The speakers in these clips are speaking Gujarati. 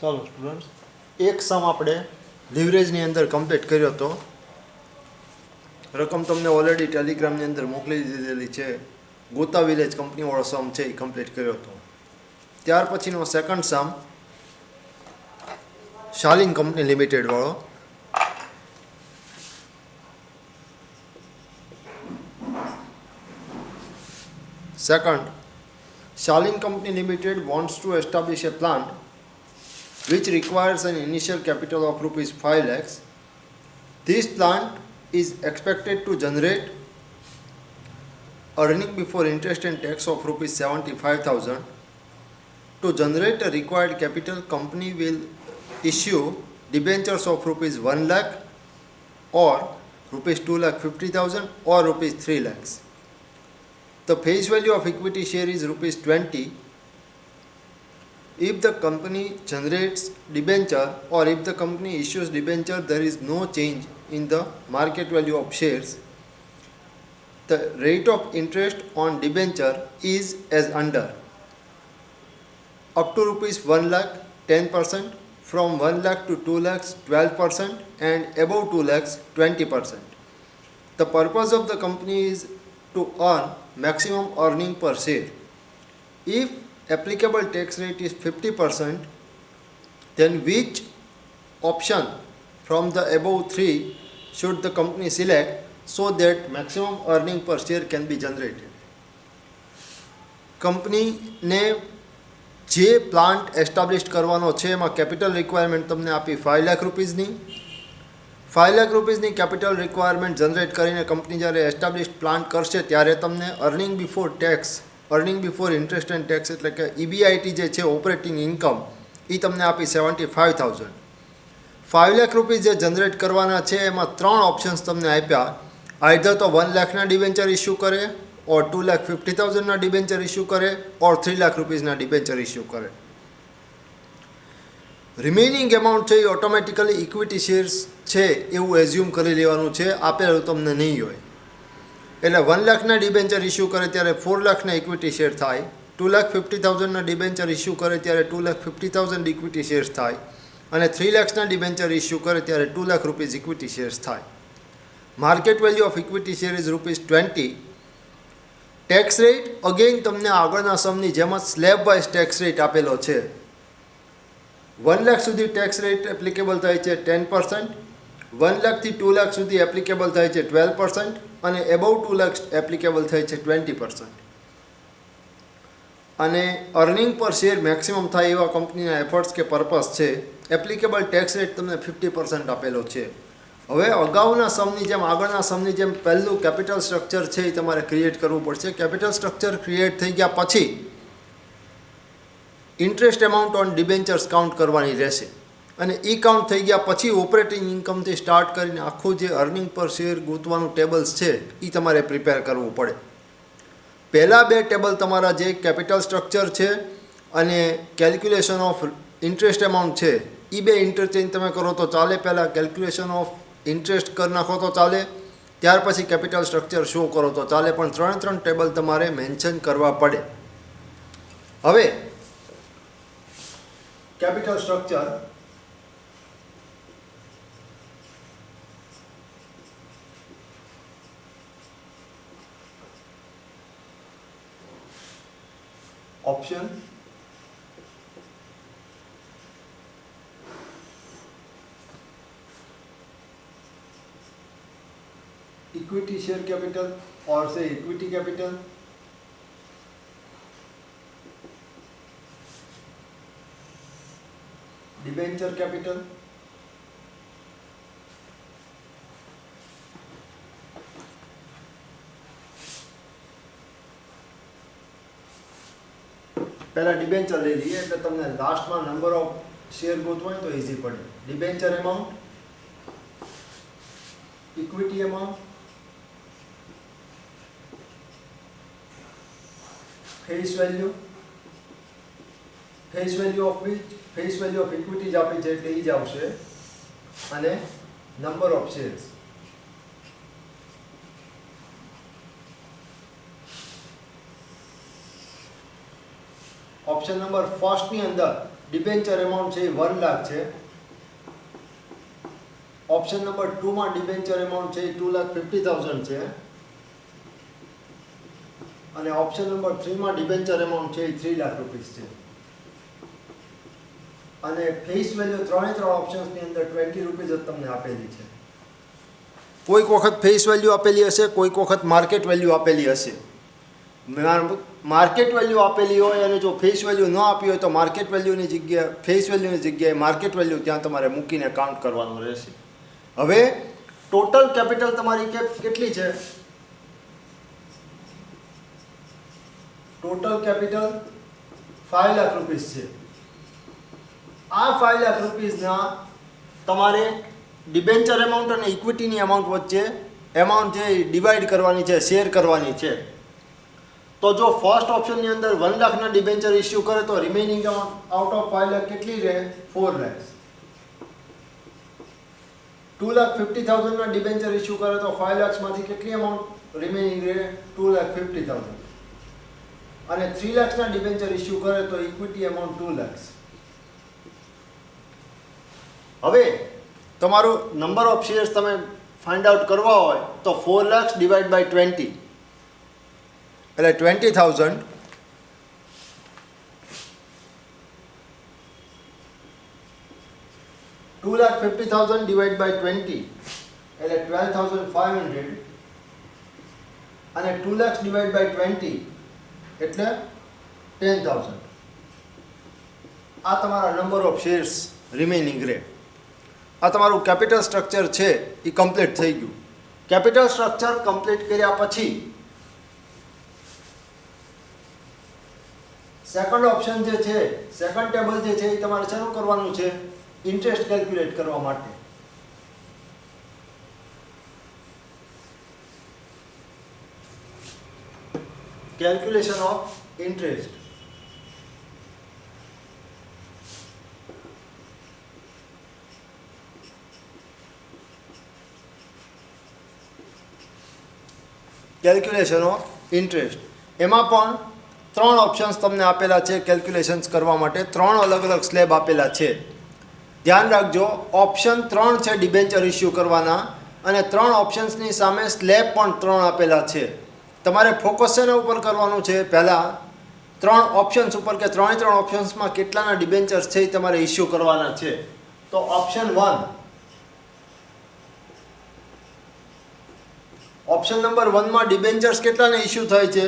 ચાલો સ્ટુડન્ટ્સ, એક સમ આપણે લિવરેજની અંદર કમ્પ્લીટ કર્યો હતો. રકમ તમને ઓલરેડી ટેલિગ્રામની અંદર મોકલી દીધેલી છે. ગોતા વિલેજ કંપનીવાળો સમ છે એ કમ્પ્લીટ કર્યો હતો. ત્યાર પછીનો second sum Shalin company લિમિટેડવાળો. Second, Shalim Company Limited wants to establish a plant which requires an initial capital of rupees 5 lakhs. This plant is expected to generate earning before interest and tax of rupees 75,000. To generate a required capital, company will issue debentures of rupees 1 lakh or rupees 2,50,000 or rupees 3 lakhs. The face value of equity share is rupees 20. If the company generates debenture or if the company issues debenture, there is no change in the market value of shares. The rate of interest on debenture is as under: up to rupees 1 lakh 10%, from 1 lakh to 2 lakhs 12%, and above 2 lakhs 20%. The purpose of the company is to earn maximum earning per share. If applicable tax rate is 50%, then which option from the above three should the company select so that maximum earning per share can be generated? કંપનીને જે પ્લાન્ટ એસ્ટાબ્લિશ કરવાનો છે એમાં કેપિટલ રિક્વાયરમેન્ટ તમને આપી 5 લાખ રૂપીઝની. 5 લાખ રૂપીઝની કેપિટલ રિક્વાયરમેન્ટ જનરેટ કરીને કંપની જ્યારે એસ્ટાબ્લિશ પ્લાન્ટ કરશે ત્યારે તમને earning before tax, earning before interest and tax એટલે કે EBIT જે છે ઓપરેટિંગ ઇન્કમ એ તમને આપી 75,000. 5 લાખ રૂપીઝ જે જનરેટ કરવાના છે એમાં 3 ઓપ્શન્સ તમને આપ્યા. આઈધર તો 1 લાખના ડિબેન્ચર ઇસ્યુ કરે, ઓર 2,50,000ના ડિબેન્ચર ઇસ્યુ કરે, ઓર 3 લાખ રૂપીઝના ડિબેન્ચર ઇસ્યુ કરે. રિમેઇનિંગ એમાઉન્ટ છે એ ઓટોમેટિકલી ઇક્વિટી શેર્સ છે એવું એઝ્યુમ કરી લેવાનું છે, આપેલું તમને નહીં હોય. એટલે 1 લાખના ડિબેન્ચર ઇસ્યુ કરે ત્યારે 4 લાખના ઇક્વિટી શેર થાય, 2,50,000ના ડિબેન્ચર ઇસ્યુ કરે ત્યારે 2,50,000 ઇક્વિટી શેર્સ થાય, અને 3 લાખના ડિબેન્ચર ઇસ્યુ કરે ત્યારે 2 લાખ રૂપીઝ ઇક્વિટી શેર્સ થાય. Market value of equity share is rupees 20. Tax rate again તમને આગળના સમની જેમ જ સ્લેબ વાઇઝ ટેક્સ રેટ આપેલો છે. 1 લાખ સુધી ટેક્સ રેટ એપ્લિકેબલ થાય છે 10%, 1 લાખથી 2 લાખ સુધી એપ્લિકેબલ થાય છે 12%, અને એબવ 2 લાખ એપ્લિકેબલ થાય છે 20%. અને અર્નિંગ પર શેર મેક્સિમમ થાય એવા કંપનીના એફર્ટ્સ કે પર્પસ છે. એપ્લિકેબલ ટેક્સ રેટ તમને 50% આપેલો છે. હવે અગાઉના સમની જેમ આગળના સમની જેમ પહેલું કેપિટલ સ્ટ્રક્ચર છે એ તમારે ક્રિએટ કરવું પડશે. કેપિટલ સ્ટ્રક્ચર ક્રિએટ થઈ ગયા પછી interest amount on debentures count કરવાની રહેશે, અને એ કાઉન્ટ થઈ ગયા પછી ઓપરેટિંગ ઇન્કમથી સ્ટાર્ટ કરીને આખું જે અર્નિંગ પર શેર ગોતવાનું ટેબલ્સ છે એ તમારે પ્રિપેર કરવું પડે. પહેલાં 2 ટેબલ તમારા જે કેપિટલ સ્ટ્રક્ચર છે અને કેલ્ક્યુલેશન ઓફ ઇન્ટરેસ્ટ એમાઉન્ટ છે એ 2 ઇન્ટરચેન્જ તમે કરો તો ચાલે. પહેલાં કેલ્ક્યુલેશન ઓફ ઇન્ટરેસ્ટ કરી નાખો તો ચાલે, ત્યાર પછી કેપિટલ સ્ટ્રક્ચર શો કરો તો ચાલે, પણ 3 ટેબલ તમારે મેન્શન કરવા પડે. હવે capital structure, option, equity share capital or say equity capital, debenture capital, પહેલાં ડિબેન્ચર લઈ લઈએ એટલે તમને લાસ્ટમાં નંબર ઓફ શેર ગોતવા હોય તો ઇઝી પડે. Debenture amount, equity amount, face value, face value of which face value of equity જ આપી છે એટલે એ જ આવશે, અને number of shares. Option number ફર્સ્ટની અંદર ડિબેન્ચર એમાઉન્ટ છે એ 1 લાખ છે. ઓપ્શન નંબર 2 માં ડિબેન્ચર એમાઉન્ટ છે એ 2,50,000 છે. અને ઓપ્શન નંબર 3 માં ડિબેન્ચર એમાઉન્ટ છે એ 3 લાખ રૂપિયા છે. અને ફેસ વેલ્યુ ત્રણે ઓપ્શન્સની અંદર 20 રૂપિયા જ તમને આપેલી છે. કોઈક વખત ફેસ વેલ્યુ આપેલી હશે, કોઈક વખત માર્કેટ વેલ્યુ આપેલી હશે. માર્કેટ વેલ્યુ આપેલી હોય અને જો ફેસ વેલ્યુ ન આપી હોય તો માર્કેટ વેલ્યુની જગ્યાએ ફેસ વેલ્યુની જગ્યાએ માર્કેટ વેલ્યુ ત્યાં તમારે મૂકીને કાઉન્ટ કરવાનું રહેશે. હવે ટોટલ કેપિટલ તમારી કેટલી છે? ટોટલ કેપિટલ 5 લાખ રૂપિયા છે. આ 5 લાખ રૂપિયાના તમારે ડિબેન્ચર એમાઉન્ટ અને ઇક્વિટીની અમાઉન્ટ વચ્ચે એમાઉન્ટ જે ડિવાઈડ કરવાની છે, શેર કરવાની છે. તો જો ફર્સ્ટ ઓપ્શનની અંદર 1 લાખના ડિબેન્ચર ઇસ્યુ કરે તો રિમેનિંગ આઉટ ઓફ 5 લાખ કેટલી રહે? 4 લાખ. 2,50,000 ના ડિબેન્ચર ઇસ્યુ કરે તો 5 લાખમાંથી કેટલી અમાઉન્ટ રિમેનિંગ રહે? 2,50,000. અને 3 લાખના ડિબેન્ચર ઇસ્યુ કરે તો ઇક્વિટી અમાઉન્ટ 2 લાખ. હવે તમારું નંબર ઓફ શેર્સ તમે ફાઇન્ડ આઉટ કરવા હોય તો 4 લાખ ડિવાઈડ બાય 20 એટલે 20,000 2,50,000 ડિવાઈડ બાય 20 એટલે 12,500 અને 2 લાખ ડિવાઈડ બાય 20 એટલે 10,000. આ તમારા નંબર ઓફ શેર્સ રિમેનિંગ રહે. આ તમારું કેપિટલ સ્ટ્રક્ચર છે એ કમ્પ્લીટ થઈ ગયું. કેપિટલ સ્ટ્રક્ચર કમ્પ્લીટ કર્યા પછી સેકન્ડ ઓપ્શન જે છે, સેકન્ડ ટેબલ જે છે એ તમારે શરૂ કરવાનું છે ઇન્ટરેસ્ટ કેલ્ક્યુલેટ કરવા માટે. Calculation of interest. Calculation of interest. એમાં પણ 3 ઓપ્શન્સ તમને આપેલા છે કેલ્ક્યુલેશન્સ કરવા માટે. 3 અલગ અલગ સ્લેબ આપેલા છે. ધ્યાન રાખજો, ઓપ્શન 3 છે ડિબેન્ચર ઇસ્યુ કરવાના અને 3 ઓપ્શન્સની સામે સ્લેબ પણ 3 આપેલા છે. તમારે ફોકસ શેના ઉપર કરવાનું છે? પહેલાં 3 ઓપ્શન્સ ઉપર કે 3 ઓપ્શન્સમાં કેટલાના ડિબેન્ચર્સ છે એ તમારે ઇસ્યુ કરવાના છે. તો ઓપ્શન 1, ઓપ્શન નંબર 1 માં ડિબેન્ચર્સ કેટલાને ઇસ્યુ થાય છે?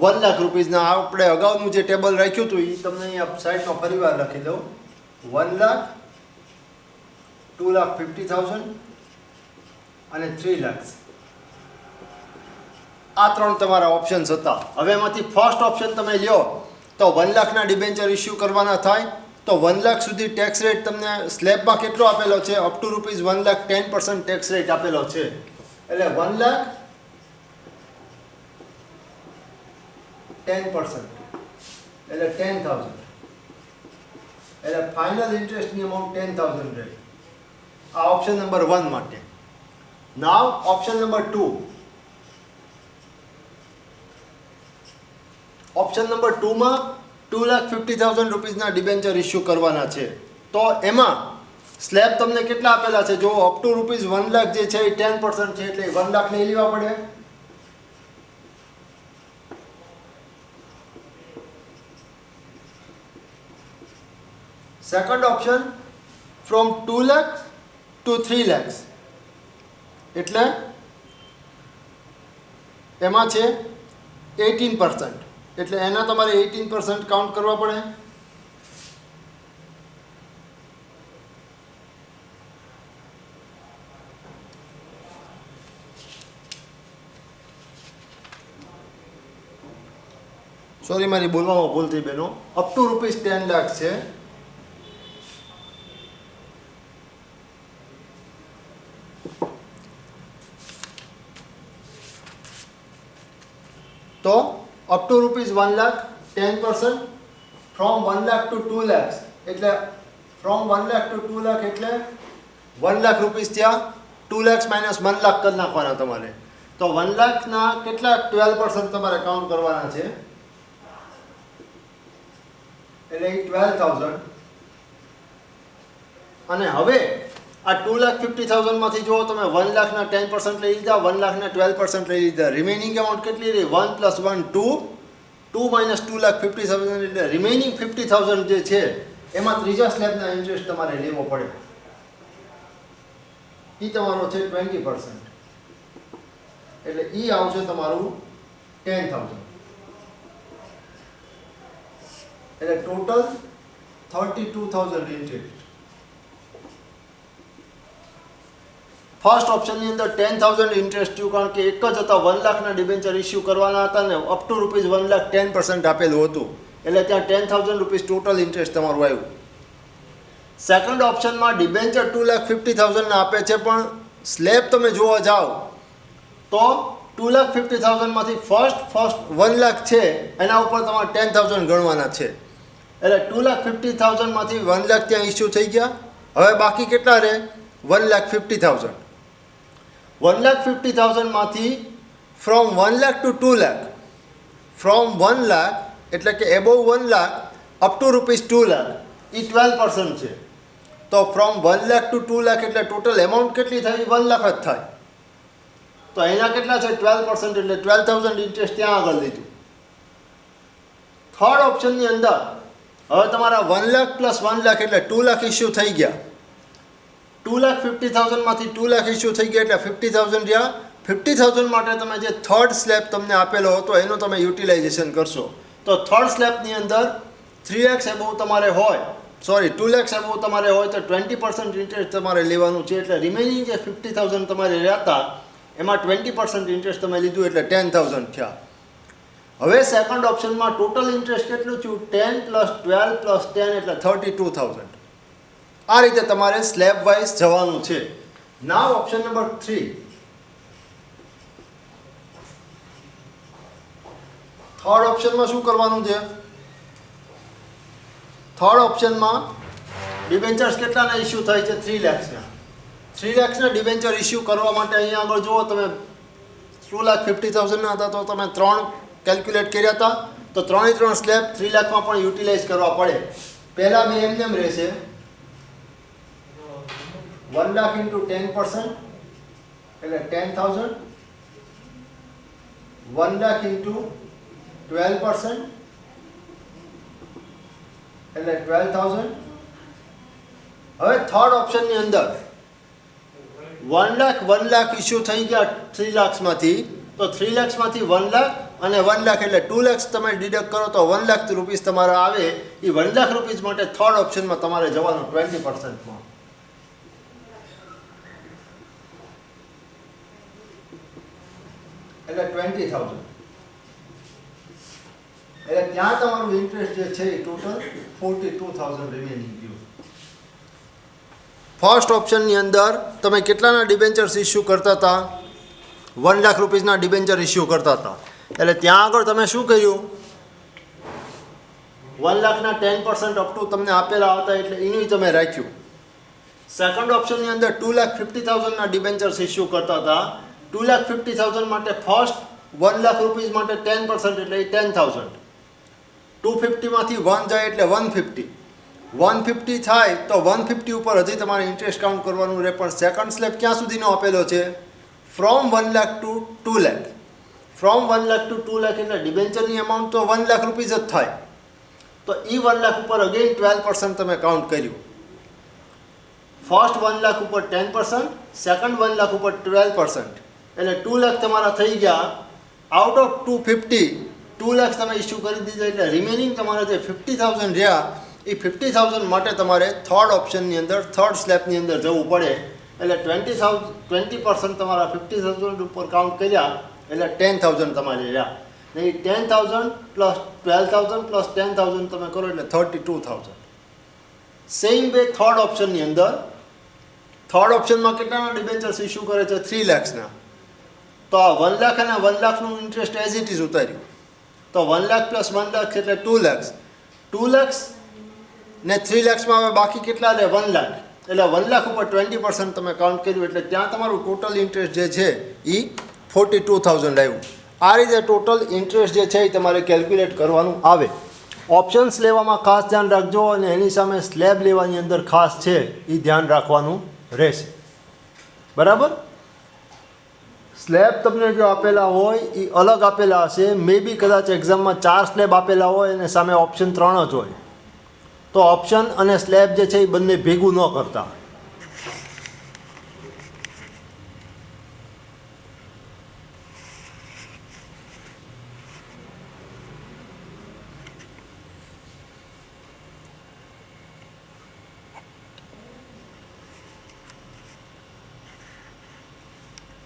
1 લાખ રૂપિયાના. આપણે અગાઉનું જે ટેબલ રાખ્યું હતું એ તમને અહીંયા સાઈડમાં ફરીવાર લખી દઉં. 1 લાખ, 2,50,000 અને 3 લાખ. આ 3 તમારા ઓપ્શન્સ હતા. હવે એમાંથી ફર્સ્ટ ઓપ્શન તમે લ્યો તો 1 લાખના ડિબેન્ચર ઇસ્યુ કરવાના થાય. તો 1 લાખ સુધી ટેક્સ રેટ તમને સ્લેબમાં કેટલો આપેલો છે? Up to ₹1 lakh 10% tax rate આપેલો છે. એટલે 1 લાખ 10% એટલે 10,000. એટલે ફાઇનલ ઇન્ટરેસ્ટની અમાઉન્ટ 10,000 રહે. આ ઓપ્શન નંબર 1 માટે. નાવ ઓપ્શન નંબર 2. ઓપ્શન નંબર 2 માં 2,50,000 રૂપિયાના ડિબેન્ચર ઇસ્યુ કરવાના છે. તો એમાં સ્લેબ તમને કેટલા આપેલા છે? જો અપ ટુ ₹1 લાખ જે છે એ 10% છે એટલે 1 લાખ લઈ લેવા પડે. Second option from 2 lakh to 3 lakh એટલે એમાં છે 18%. એટલે એના તમારે 18% કાઉન્ટ કરવા પડે. સોરી, મારી બોલવામાં ભૂલ થઈ બેનો. અપ ટુ ₹10 લાખ છે. તો up to ₹1 lakh 10% from 1 lakh to 2 lakh એટલે ફ્રોમ 1 લાખ ટુ 2 લાખ એટલે 1 લાખ રૂપિયા થયા. 2 લાખ માઇનસ 1 લાખ કરી નાખવાના તમારે. તો 1 લાખના કેટલા 12% તમારે કાઉન્ટ કરવાના છે એટલે 12,000 અને હવે આ 2,50,000માંથી જો તમે 1 લાખના 10% લઈ લીધા, 1 લાખના 12% લઈ લીધા, રિમેનિંગ અમાઉન્ટ કેટલી રહી? 1 + 1 2, 2 - 2,50,000 એટલે રિમેનિંગ 50,000 જે છે એમાં ત્રીજા સ્લેબના ઇન્ટરેસ્ટ તમારે લેવો પડે. એ તમારો છે 20%, એટલે એ આવશે તમારું 10,000, એટલે ટોટલ 32,000 ઇન્ટરેસ્ટ. ફર્સ્ટ ઓપ્શનની અંદર 10,000 ઇન્ટરેસ્ટ થયું, કારણ કે એક જ હતા, 1 લાખના ડિબેન્ચર ઇસ્યુ કરવાના હતા ને અપ ટુ ₹1 લાખ 10% આપેલું હતું, એટલે ત્યાં 10,000 રૂપીસ ટોટલ ઇન્ટરેસ્ટ તમારું આવ્યું. સેકન્ડ ઓપ્શનમાં ડિબેન્ચર 2,50,000 આપે છે, પણ સ્લેબ તમે જોવા જાઓ તો 2,50,000માંથી ફર્સ્ટ 1 લાખ છે એના ઉપર તમારે 10,000 ગણવાના છે, એટલે 2,50,000માંથી 1 લાખ ત્યાં ઇસ્યુ થઈ ગયા. હવે બાકી કેટલા રહે? 1,50,000. 1,50,000માંથી from 1 lakh to 2 lakh, from 1 lakh એટલે કે above 1 lakh up to ₹2 lakh, એ 12% છે. તો ફ્રોમ 1 લાખ ટુ 2 લાખ એટલે ટોટલ એમાઉન્ટ કેટલી થાય? 1 લાખ જ થાય. તો એના કેટલા છે? 12%, એટલે 12,000 ઇન્ટરેસ્ટ ત્યાં આગળ લીધું. થર્ડ ઓપ્શનની અંદર હવે તમારા 1 લાખ પ્લસ 1 લાખ એટલે 2 લાખ ઇસ્યુ થઈ ગયા. 2,50,000માંથી 2 લાખ ઇસ્યુ થઈ ગયા એટલે 50,000 રહ્યા. 50,000 માટે તમે જે થર્ડ સ્લેબ તમને આપેલો હતો એનું તમે યુટિલાઇઝેશન કરશો. તો થર્ડ સ્લેબની અંદર 3 લાખ એબોવ તમારે હોય, 2 લાખ એબોવ તમારે હોય તો 20% ઇન્ટરેસ્ટ તમારે લેવાનું છે, એટલે રિમેનિંગ જે 50,000 તમારે રહેતા એમાં 20% ઇન્ટરેસ્ટ તમે લીધું એટલે 10,000 થયા. હવે સેકન્ડ ઓપ્શનમાં ટોટલ ઇન્ટરેસ્ટ કેટલું થયું? 10 + 12 + 10 એટલે 32,000. આ રીતે તમારે સ્લેબ વાઇઝ જવાનું છે. નાવ ઓપ્શન નંબર 3. થર્ડ ઓપ્શનમાં શું કરવાનું છે? થર્ડ ઓપ્શનમાં ડિબેન્ચર્સ કેટલાના ઇસ્યુ થાય છે? 3 લાખના. 3 લાખના ડિબેન્ચર ઇસ્યુ કરવા માટે અહીંયા આગળ જુઓ તમે 2,50,000ના હતા તો તમે 3 કેલ્ક્યુલેટ કર્યા હતા, તો 3 સ્લેબ 3 લાખમાં પણ યુટિલાઇઝ કરવા પડે. પહેલાં બે એમ રહેશે 1 લાખ × 10% એટલે 10,000, 1 લાખ × 12% એટલે 12,000. હવે થર્ડ ઓપ્શનની અંદર 1 લાખ ઇસ્યુ થઈ ગયા 3 લાખમાંથી, તો 3 લાખમાંથી 1 લાખ અને 1 લાખ એટલે 2 લાખ તમે ડિડક્ટ કરો તો 1 લાખ રૂપીસ તમારા આવે. એ 1 લાખ રૂપીસ માટે થર્ડ ઓપ્શનમાં તમારે જવાનું 20%માં. એટલે 20,000, એટલે ત્યાં તમારું ઇન્ટરેસ્ટ જે છે એ ટોટલ 42,000 રિમેનિંગ ગયું. ફર્સ્ટ ઓપ્શનની અંદર તમે કેટલાના ડિબેન્ચર્સ ઇસ્યુ કરતા હતા? 1 લાખ રૂપીસના ડિબેન્ચર ઇસ્યુ કરતા હતા, એટલે ત્યાં આગળ તમે શું કર્યું? 1 લાખના 10% અપ ટુ તમને આપેલા હતા એટલે એનું તમે રાખ્યું. સેકન્ડ ઓપ્શનની અંદર 2,50,000ના ડિબેન્ચર્સ ઇસ્યુ કરતા હતા. 2,50,000 માટે ફર્સ્ટ 1 લાખ રૂપીસ માટે 10% એટલે 10,000. 250માંથી 1 જાય એટલે 150. 150 થાય તો 150 ઉપર હજી તમારે ઇન્ટરેસ્ટ કાઉન્ટ કરવાનું રહે, પણ સેકન્ડ સ્લેબ ક્યાં સુધીનો આપેલો છે? From 1 lakh to 2 lakh. From 1 lakh to 2 lakh એટલે ડિબેન્ચરની અમાઉન્ટ તો 1 લાખ રૂપીસ જ થાય. તો એ 1 લાખ ઉપર અગેન 12% તમે કાઉન્ટ કર્યું. ફર્સ્ટ 1 લાખ ઉપર 10%, સેકન્ડ 1 લાખ ઉપર 12%, એટલે 2 લાખ તમારા થઈ ગયા. આઉટ ઓફ 250 2 લાખ તમે ઇસ્યુ કરી દીધા, એટલે રિમેનિંગ તમારા જે 50,000 રહ્યા એ 50,000 માટે તમારે થર્ડ ઓપ્શનની અંદર થર્ડ સ્લેબની અંદર જવું પડે. એટલે 20% તમારા 50,000 ઉપર કાઉન્ટ કર્યા એટલે 10,000 તમારે રહ્યા. ને એ 10,000 પ્લસ 12,000 પ્લસ 10,000 તમે કરો એટલે 32,000. સેમ વે થર્ડ ઓપ્શનની અંદર થર્ડ ઓપ્શનમાં કેટલાના ડિબેન્ચર્સ ઇસ્યુ કરે છે? 3 લાખના. તો આ 1 લાખ અને 1 લાખનું ઇન્ટરેસ્ટ એઝ ઇટ ઇઝ ઉતાર્યું. તો 1 લાખ પ્લસ 1 લાખ એટલે 2 લાખ. 2 લાખ ને 3 લાખમાં હવે બાકી કેટલા રહે? 1 લાખ. એટલે 1 લાખ ઉપર 20% તમે કાઉન્ટ કર્યું એટલે ત્યાં તમારું ટોટલ ઇન્ટરેસ્ટ જે છે એ 42,000 આવ્યું. આ રીતે ટોટલ ઇન્ટરેસ્ટ જે છે એ તમારે કેલ્ક્યુલેટ કરવાનું આવે. ઓપ્શન્સ લેવામાં ખાસ ધ્યાન રાખજો અને એની સામે સ્લેબ લેવાની અંદર ખાસ છે એ ધ્યાન રાખવાનું રહેશે. બરાબર. સ્લેબ તમને જો આપેલા હોય એ અલગ આપેલા હશે, મે બી કદાચ એક્ઝામમાં 4 સ્લેબ આપેલા હોય અને સામે ઓપ્શન 3 જ હોય, તો ઓપ્શન અને સ્લેબ જે છે એ બંને ભેગું ન કરતા.